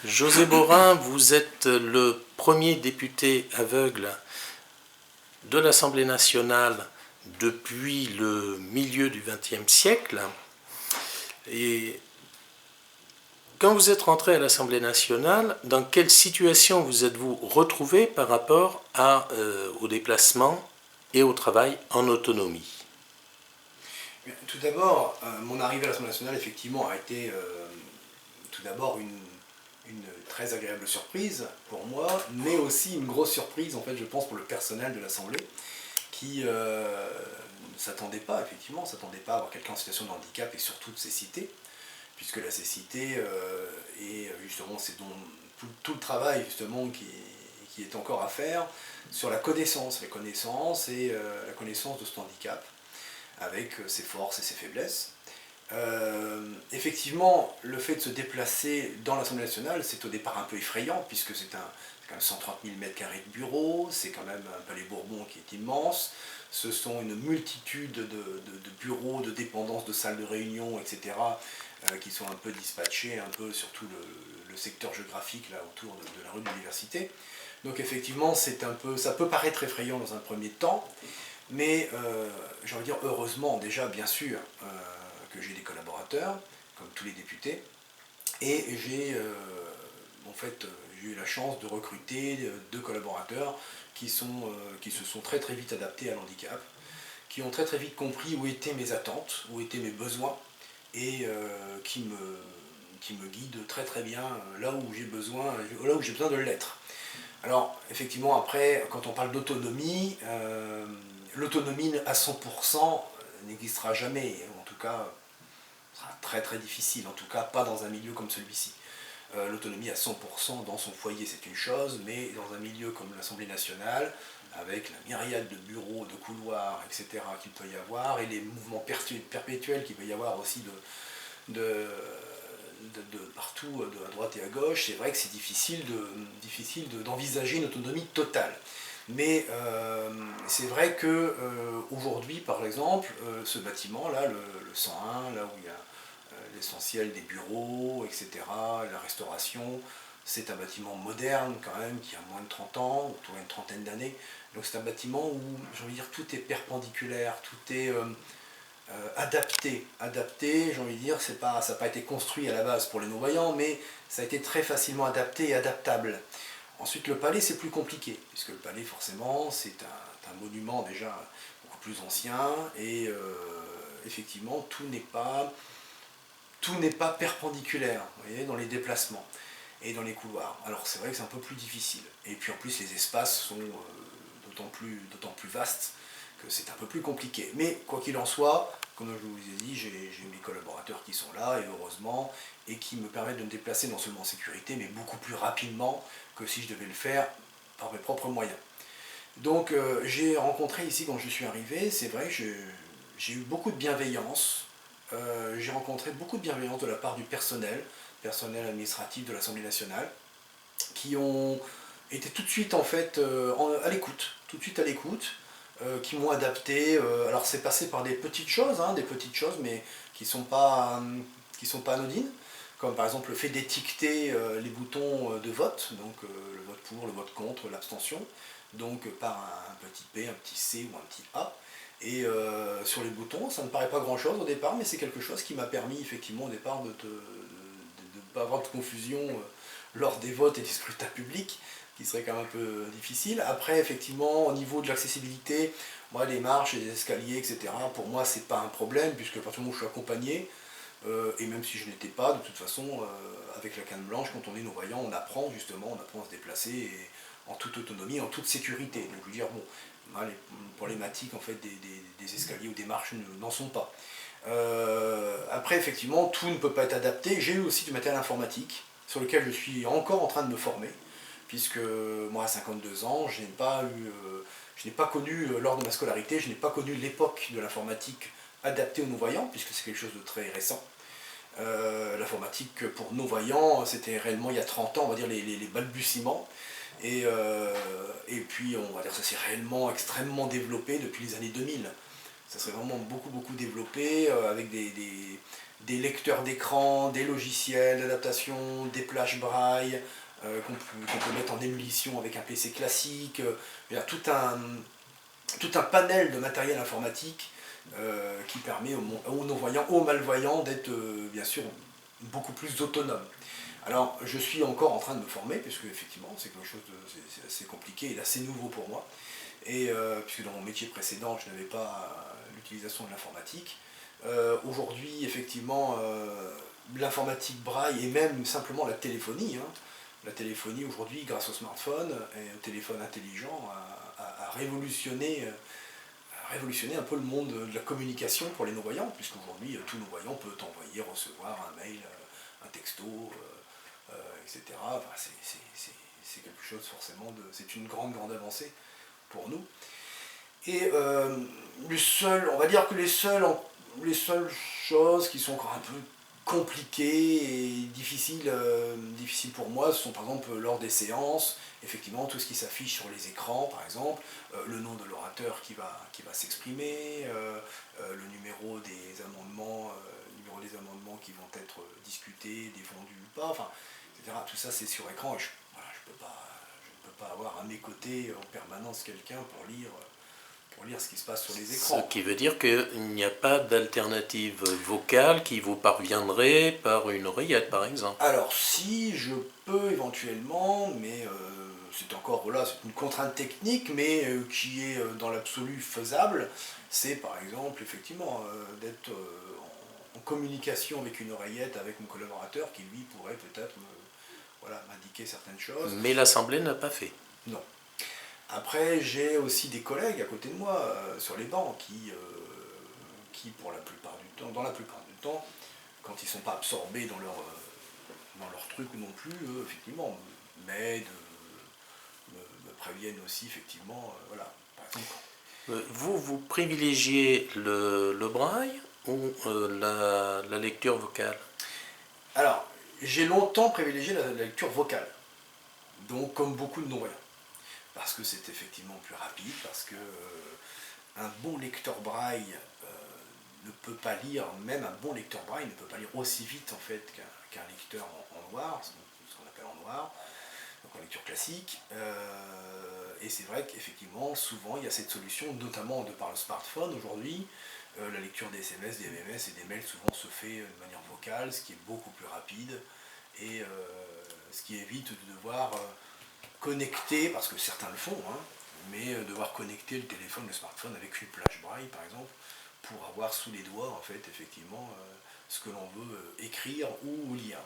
José Borin, vous êtes le premier député aveugle de l'Assemblée nationale depuis le milieu du XXe siècle. Et quand vous êtes rentré à l'Assemblée nationale, dans quelle situation vous êtes-vous retrouvé par rapport au déplacement et au travail en autonomie? Tout d'abord, mon arrivée à l'Assemblée nationale, effectivement, a été tout d'abord une très agréable surprise pour moi, mais aussi une grosse surprise, en fait, je pense, pour le personnel de l'Assemblée, qui ne s'attendait pas, effectivement, s'attendait pas à avoir quelqu'un en situation de handicap et surtout de cécité, puisque la cécité est justement, c'est donc tout le travail, justement, qui est encore à faire sur la connaissance et la connaissance de ce handicap avec ses forces et ses faiblesses. Effectivement, le fait de se déplacer dans l'Assemblée nationale, c'est au départ un peu effrayant, puisque c'est quand même 130 000 m² de bureaux, c'est quand même un palais Bourbon qui est immense, ce sont une multitude de bureaux, de dépendances, de salles de réunion, etc., qui sont un peu dispatchés, un peu sur tout le secteur géographique là, autour de la rue de l'Université. Donc effectivement, ça peut paraître effrayant dans un premier temps, mais j'ai envie de dire heureusement déjà bien sûr que j'ai des collaborateurs, comme tous les députés, et j'ai eu la chance de recruter deux collaborateurs qui se sont très très vite adaptés à l'handicap, qui ont très très vite compris où étaient mes attentes, où étaient mes besoins, et qui me guident très très bien là où j'ai besoin de l'être. Alors, effectivement, après, quand on parle d'autonomie, l'autonomie à 100% n'existera jamais. En tout cas, ce sera très très difficile. En tout cas, pas dans un milieu comme celui-ci. L'autonomie à 100% dans son foyer, c'est une chose, mais dans un milieu comme l'Assemblée nationale, avec la myriade de bureaux, de couloirs, etc., qu'il peut y avoir, et les mouvements perpétuels qu'il peut y avoir aussi de partout, à droite et à gauche, c'est vrai que c'est difficile d'envisager une autonomie totale. Mais c'est vrai que aujourd'hui, par exemple, ce bâtiment-là, le 101, là où il y a l'essentiel des bureaux, etc., la restauration, c'est un bâtiment moderne quand même, qui a moins de 30 ans, autour d'une trentaine d'années. Donc c'est un bâtiment où, j'ai envie de dire, tout est perpendiculaire, tout est adapté, j'ai envie de dire, ça n'a pas été construit à la base pour les non-voyants, mais ça a été très facilement adapté et adaptable. Ensuite, le palais, c'est plus compliqué, puisque le palais, forcément, c'est un monument déjà beaucoup plus ancien, et effectivement, tout n'est pas perpendiculaire, vous voyez, dans les déplacements et dans les couloirs. Alors c'est vrai que c'est un peu plus difficile. Et puis en plus, les espaces sont d'autant plus vastes que c'est un peu plus compliqué. Mais quoi qu'il en soit, comme je vous ai dit, j'ai mes collaborateurs qui sont là, et heureusement, et qui me permettent de me déplacer non seulement en sécurité, mais beaucoup plus rapidement que si je devais le faire par mes propres moyens. Donc j'ai rencontré ici, quand je suis arrivé, c'est vrai que j'ai eu beaucoup de bienveillance. J'ai rencontré beaucoup de bienveillance de la part du personnel administratif de l'Assemblée nationale, qui ont été tout de suite en fait à l'écoute, tout de suite à l'écoute, qui m'ont adapté. Alors c'est passé par des petites choses, mais qui sont pas anodines, comme par exemple le fait d'étiqueter les boutons de vote, donc le vote pour, le vote contre, l'abstention, donc par un petit P, un petit C ou un petit A. Et sur les boutons, ça ne paraît pas grand chose au départ, mais c'est quelque chose qui m'a permis effectivement au départ de ne pas avoir de confusion lors des votes et des scrutins publics, qui serait quand même un peu difficile. Après, effectivement, au niveau de l'accessibilité, moi, les marches et les escaliers, etc., pour moi, c'est pas un problème, puisque à partir du moment où je suis accompagné, et même si je n'étais pas, de toute façon, avec la canne blanche, quand on est non-voyant, on apprend justement, on apprend à se déplacer et en toute autonomie, en toute sécurité. Donc je veux dire, bon, les problématiques en fait des escaliers ou des marches n'en sont pas. Après, effectivement, tout ne peut pas être adapté. J'ai eu aussi du matériel informatique sur lequel je suis encore en train de me former, puisque moi, à 52 ans, je n'ai pas connu, lors de ma scolarité, je n'ai pas connu l'époque de l'informatique adaptée aux non-voyants, puisque c'est quelque chose de très récent. L'informatique pour non-voyants, c'était réellement il y a 30 ans, on va dire les balbutiements. Et puis, on va dire que ça s'est réellement extrêmement développé depuis les années 2000. Ça s'est vraiment beaucoup développé avec des lecteurs d'écran, des logiciels d'adaptation, des plages braille, qu'on peut mettre en ébullition avec un PC classique. Il y a tout un panel de matériel informatique qui permet aux non-voyants, aux malvoyants d'être bien sûr beaucoup plus autonomes. Alors je suis encore en train de me former, puisque effectivement c'est quelque chose c'est assez compliqué et assez nouveau pour moi. Et puisque dans mon métier précédent je n'avais pas l'utilisation de l'informatique. Aujourd'hui effectivement l'informatique braille et même simplement la téléphonie, hein. La téléphonie aujourd'hui grâce au smartphone et au téléphone intelligent a révolutionné un peu le monde de la communication pour les non-voyants, puisqu'aujourd'hui tout non-voyant peut envoyer, recevoir un mail, un texto, etc. Enfin, c'est quelque chose forcément c'est une grande avancée pour nous. Et on va dire que les seules choses qui sont encore un peu compliquées et difficiles pour moi, ce sont par exemple lors des séances, effectivement tout ce qui s'affiche sur les écrans par exemple, le nom de l'orateur qui va s'exprimer, le numéro des amendements, qui vont être discutés, défendus ou pas, enfin, etc. Tout ça c'est sur écran et je ne peux pas avoir à mes côtés en permanence quelqu'un pour lire ce qui se passe sur les écrans. Ce qui veut dire qu'il n'y a pas d'alternative vocale qui vous parviendrait par une oreillette, par exemple. Alors, si je peux éventuellement, mais c'est encore, voilà, c'est une contrainte technique, mais qui est dans l'absolu faisable, c'est par exemple, effectivement, d'être en communication avec une oreillette, avec mon collaborateur, qui lui pourrait peut-être m'indiquer certaines choses. Mais l'Assemblée n'a pas fait. Non. Après, j'ai aussi des collègues à côté de moi, sur les bancs, qui dans la plupart du temps, quand ils ne sont pas absorbés dans leur truc non plus, effectivement, m'aident, me préviennent aussi, effectivement, voilà. Par exemple, vous privilégiez le braille ou la lecture vocale? alors, j'ai longtemps privilégié la lecture vocale, donc comme beaucoup de non-voyants. Parce que c'est effectivement plus rapide, parce que un bon lecteur braille ne peut pas lire, même un bon lecteur braille ne peut pas lire aussi vite en fait qu'un lecteur en noir, ce qu'on appelle en noir, donc en lecture classique. Et c'est vrai qu'effectivement, souvent il y a cette solution, notamment de par le smartphone aujourd'hui. La lecture des SMS, des MMS et des mails souvent se fait de manière vocale, ce qui est beaucoup plus rapide et ce qui évite de devoir connecter, parce que certains le font, hein, mais devoir connecter le téléphone, le smartphone avec une plage braille par exemple, pour avoir sous les doigts en fait effectivement ce que l'on veut écrire ou lire.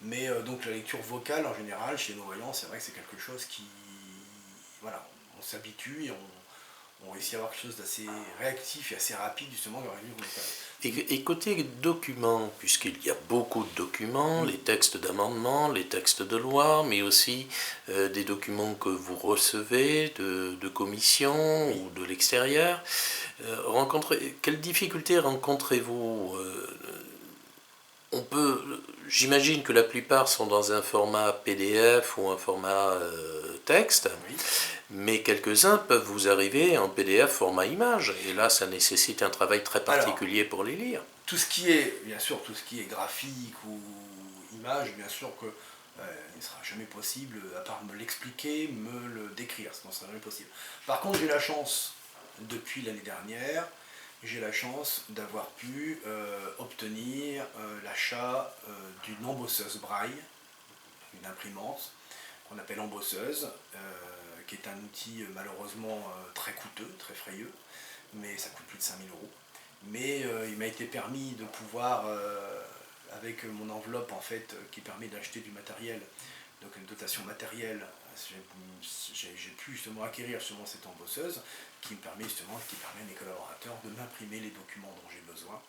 Mais donc la lecture vocale en général chez nos voyants, c'est vrai que c'est quelque chose qui, voilà, on s'habitue et on réussit à avoir quelque chose d'assez réactif et assez rapide justement dans la lecture vocale. Et côté documents, puisqu'il y a beaucoup de documents, les textes d'amendement, les textes de loi, mais aussi des documents que vous recevez de commission ou de l'extérieur, quelles difficultés rencontrez-vous? J'imagine que la plupart sont dans un format PDF ou un format texte, Oui. mais quelques-uns peuvent vous arriver en PDF format image, et là ça nécessite un travail très particulier pour les lire. Tout ce qui est graphique ou image, bien sûr que il ne sera jamais possible, à part me l'expliquer, me le décrire, sinon ce ne sera jamais possible. Par contre, j'ai la chance, depuis l'année dernière, d'avoir pu obtenir l'achat d'une embosseuse braille, une imprimante qu'on appelle embosseuse, qui est un outil malheureusement très coûteux, très frayeux, mais ça coûte plus de 5000 €. Mais il m'a été permis de pouvoir, avec mon enveloppe en fait, qui permet d'acheter du matériel, donc une dotation matérielle, j'ai pu justement acquérir justement cette embosseuse qui permet à mes collaborateurs de m'imprimer les documents dont j'ai besoin,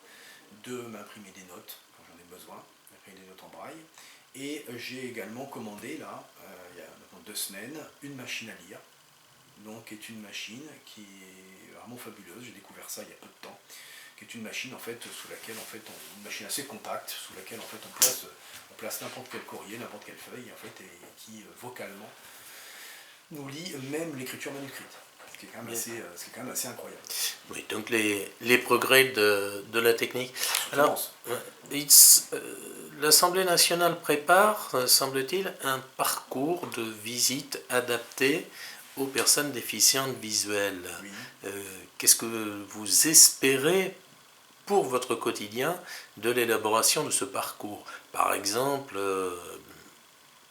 de m'imprimer des notes quand j'en ai besoin, d'imprimer des notes en braille. Et j'ai également commandé là, il y a maintenant 2 semaines, une machine à lire, donc qui est une machine qui est vraiment fabuleuse. J'ai découvert ça il y a peu de temps, qui est une machine en fait sous laquelle une machine assez compacte sous laquelle en fait on place n'importe quel courrier, n'importe quelle feuille en fait, et qui vocalement nous lit même l'écriture manuscrite. ce qui est quand même assez incroyable. Oui, donc les progrès de la technique. Alors, l'Assemblée nationale prépare, semble-t-il, un parcours de visite adapté aux personnes déficientes visuelles. Oui. Qu'est-ce que vous espérez pour votre quotidien de l'élaboration de ce parcours? Par exemple,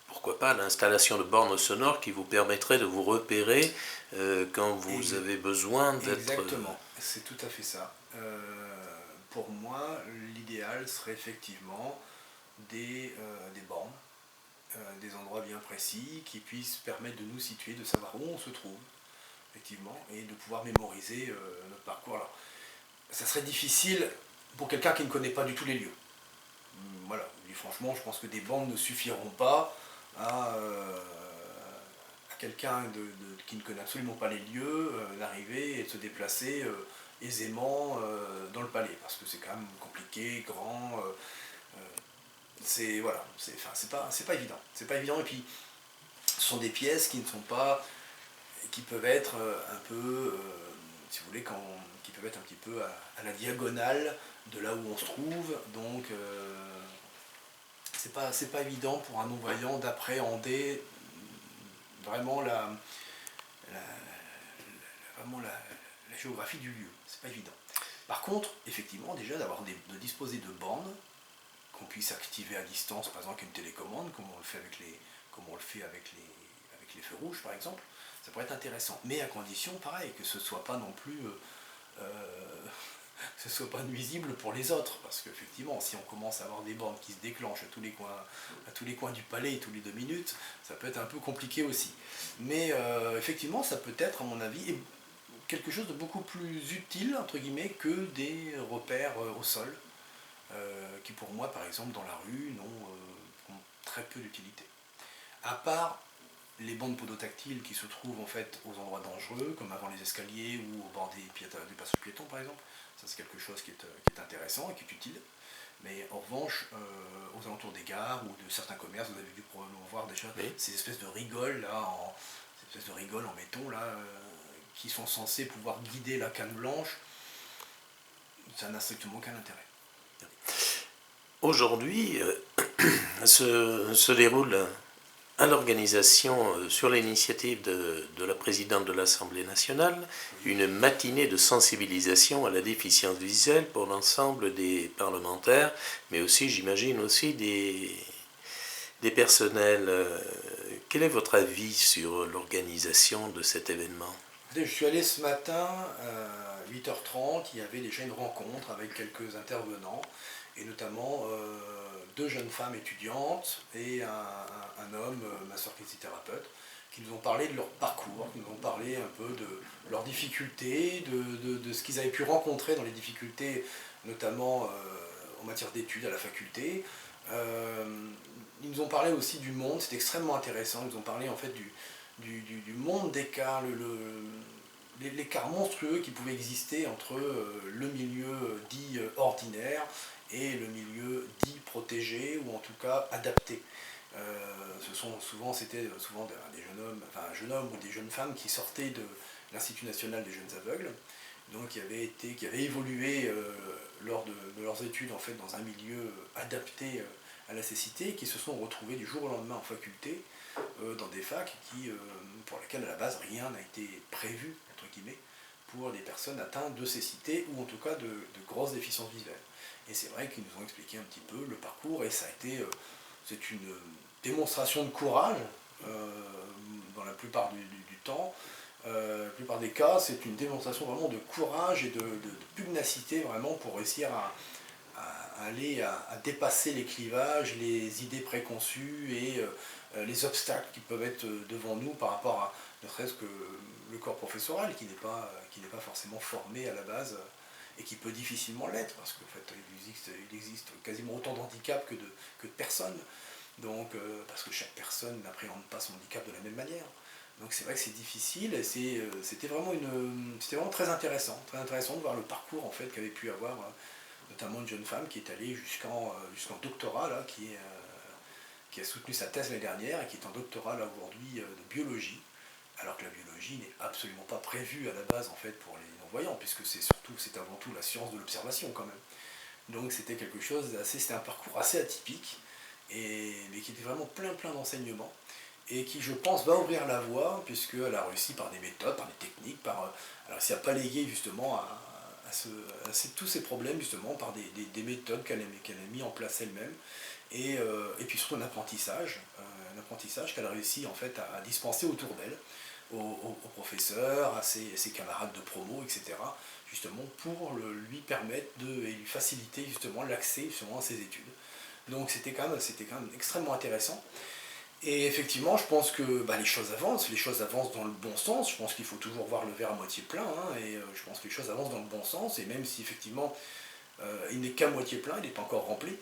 pourquoi pas l'installation de bornes sonores qui vous permettraient de vous repérer quand vous avez besoin d'être... Exactement, c'est tout à fait ça. Pour moi, l'idéal serait effectivement des bornes, des endroits bien précis qui puissent permettre de nous situer, de savoir où on se trouve, effectivement, et de pouvoir mémoriser notre parcours. Alors, ça serait difficile pour quelqu'un qui ne connaît pas du tout les lieux. Voilà, et franchement, je pense que des bornes ne suffiront pas à quelqu'un qui ne connaît absolument pas les lieux, d'arriver et de se déplacer aisément dans le palais, parce que c'est quand même compliqué, grand, c'est voilà, c'est pas évident. C'est pas évident, et puis ce sont des pièces qui ne sont pas, qui peuvent être un peu, si vous voulez, qui peuvent être un petit peu à la diagonale de là où on se trouve, donc c'est pas évident pour un non-voyant d'appréhender vraiment vraiment la géographie du lieu. C'est pas évident. Par contre, effectivement, déjà de disposer de bornes qu'on puisse activer à distance, par exemple avec une télécommande, comme on le fait avec les feux rouges, par exemple, ça pourrait être intéressant. Mais à condition, pareil, que ce soit pas non plus que ce soit pas nuisible pour les autres, parce qu'effectivement, si on commence à avoir des bornes qui se déclenchent à tous les coins du palais tous les 2 minutes, ça peut être un peu compliqué aussi. Mais effectivement, ça peut être, à mon avis, quelque chose de beaucoup plus utile, entre guillemets, que des repères au sol, qui pour moi, par exemple, dans la rue, ont très peu d'utilité. À part les bandes podotactiles qui se trouvent en fait aux endroits dangereux, comme avant les escaliers ou au bord des passages piétons, par exemple. Ça, c'est quelque chose qui est intéressant et qui est utile. Mais en revanche, aux alentours des gares ou de certains commerces, vous avez dû probablement voir déjà ces espèces de rigoles là, en béton là, qui sont censées pouvoir guider la canne blanche. Ça n'a strictement aucun intérêt. Aujourd'hui, se déroule à l'organisation, sur l'initiative de la présidente de l'Assemblée nationale, une matinée de sensibilisation à la déficience visuelle pour l'ensemble des parlementaires, mais aussi, j'imagine, aussi des personnels. Quel est votre avis sur l'organisation de cet événement? Je suis allé ce matin à 8h30, il y avait déjà une rencontre avec quelques intervenants, et notamment 2 jeunes femmes étudiantes et un homme, masseur-kinésithérapeute, qui nous ont parlé de leur parcours, qui nous ont parlé un peu de leurs difficultés, de ce qu'ils avaient pu rencontrer dans les difficultés, notamment en matière d'études à la faculté. Ils nous ont parlé aussi du monde, c'était extrêmement intéressant, ils nous ont parlé en fait du monde d'écart, l'écart monstrueux qui pouvait exister entre le milieu dit ordinaire et le milieu dit protégé, ou en tout cas adapté. C'était souvent des jeunes hommes, enfin un jeune homme ou des jeunes femmes qui sortaient de l'Institut national des jeunes aveugles, donc qui avaient évolué lors de leurs études en fait dans un milieu adapté à la cécité, et qui se sont retrouvés du jour au lendemain en faculté, dans des facs pour lesquelles à la base rien n'a été prévu, entre guillemets, pour des personnes atteintes de cécité ou en tout cas de grosses déficiences visuelles. Et c'est vrai qu'ils nous ont expliqué un petit peu le parcours, et c'est une démonstration de courage dans la plupart du temps. La plupart des cas, c'est une démonstration vraiment de courage et de pugnacité vraiment pour réussir à dépasser les clivages, les idées préconçues et les obstacles qui peuvent être devant nous par rapport à ne serait-ce que le corps professoral qui n'est pas forcément formé à la base, et qui peut difficilement l'être, parce qu'en fait il existe quasiment autant d'handicaps que de personnes, donc, parce que chaque personne n'appréhende pas son handicap de la même manière. Donc c'est vrai que c'est difficile, et c'était vraiment très intéressant de voir le parcours en fait qu'avait pu avoir notamment une jeune femme qui est allée jusqu'en doctorat là, qui a soutenu sa thèse l'année dernière et qui est en doctorat là aujourd'hui de biologie, alors que la biologie n'est absolument pas prévue à la base en fait pour les non-voyants, puisque c'est avant tout la science de l'observation quand même. Donc c'était quelque chose c'était un parcours assez atypique, mais qui était vraiment plein d'enseignements, et qui je pense va ouvrir la voie, puisqu'elle a réussi par des méthodes, par des techniques, elle a réussi à balayer justement tous ces problèmes justement par des méthodes qu'elle a mis en place elle-même, et puis surtout un apprentissage qu'elle a réussi en fait à dispenser autour d'elle, aux professeurs, à ses camarades de promo, etc., justement pour lui permettre et lui faciliter justement l'accès justement à ses études. Donc c'était quand même extrêmement intéressant. Et effectivement, je pense que les choses avancent dans le bon sens. Je pense qu'il faut toujours voir le verre à moitié plein, hein, et je pense que les choses avancent dans le bon sens, et même si effectivement il n'est qu'à moitié plein, il n'est pas encore rempli.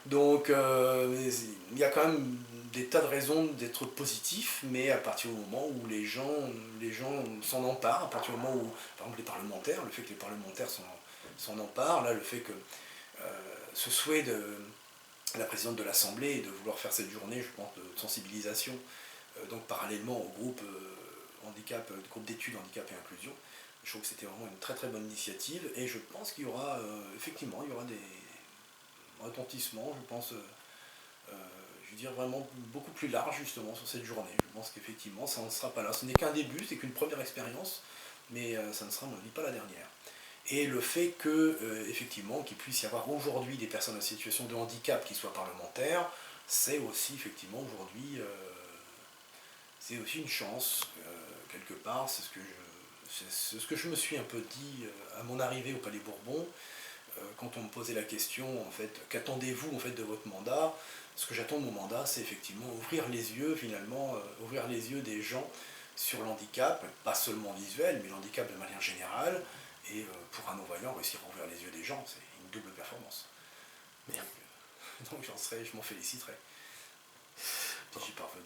Donc il y a quand même des tas de raisons d'être positif, mais à partir du moment où les gens s'en emparent, à partir du moment où, par exemple, les parlementaires, le fait que les parlementaires s'en emparent, là, le fait que ce souhait de la présidente de l'Assemblée de vouloir faire cette journée, je pense, de sensibilisation, donc parallèlement au groupe groupe d'études handicap et inclusion, je trouve que c'était vraiment une très bonne initiative, et je pense qu'il y aura effectivement des retentissements, je pense, je veux dire vraiment beaucoup plus large justement sur cette journée. Je pense qu'effectivement ça ne sera pas là, ce n'est qu'un début, c'est qu'une première expérience, mais ça ne sera à mon avis pas la dernière. Et le fait effectivement, qu'il puisse y avoir aujourd'hui des personnes en situation de handicap qui soient parlementaires, c'est aussi effectivement aujourd'hui, c'est aussi une chance, quelque part. C'est ce que je me suis un peu dit à mon arrivée au Palais Bourbon, quand on me posait la question, en fait, qu'attendez-vous en fait de votre mandat? Ce que j'attends de mon mandat, c'est effectivement ouvrir les yeux, finalement, ouvrir les yeux des gens sur l'handicap, pas seulement visuel, mais l'handicap de manière générale, et pour un non-voyant, réussir à ouvrir les yeux des gens, c'est une double performance. Donc je m'en féliciterai si j'y parvenais.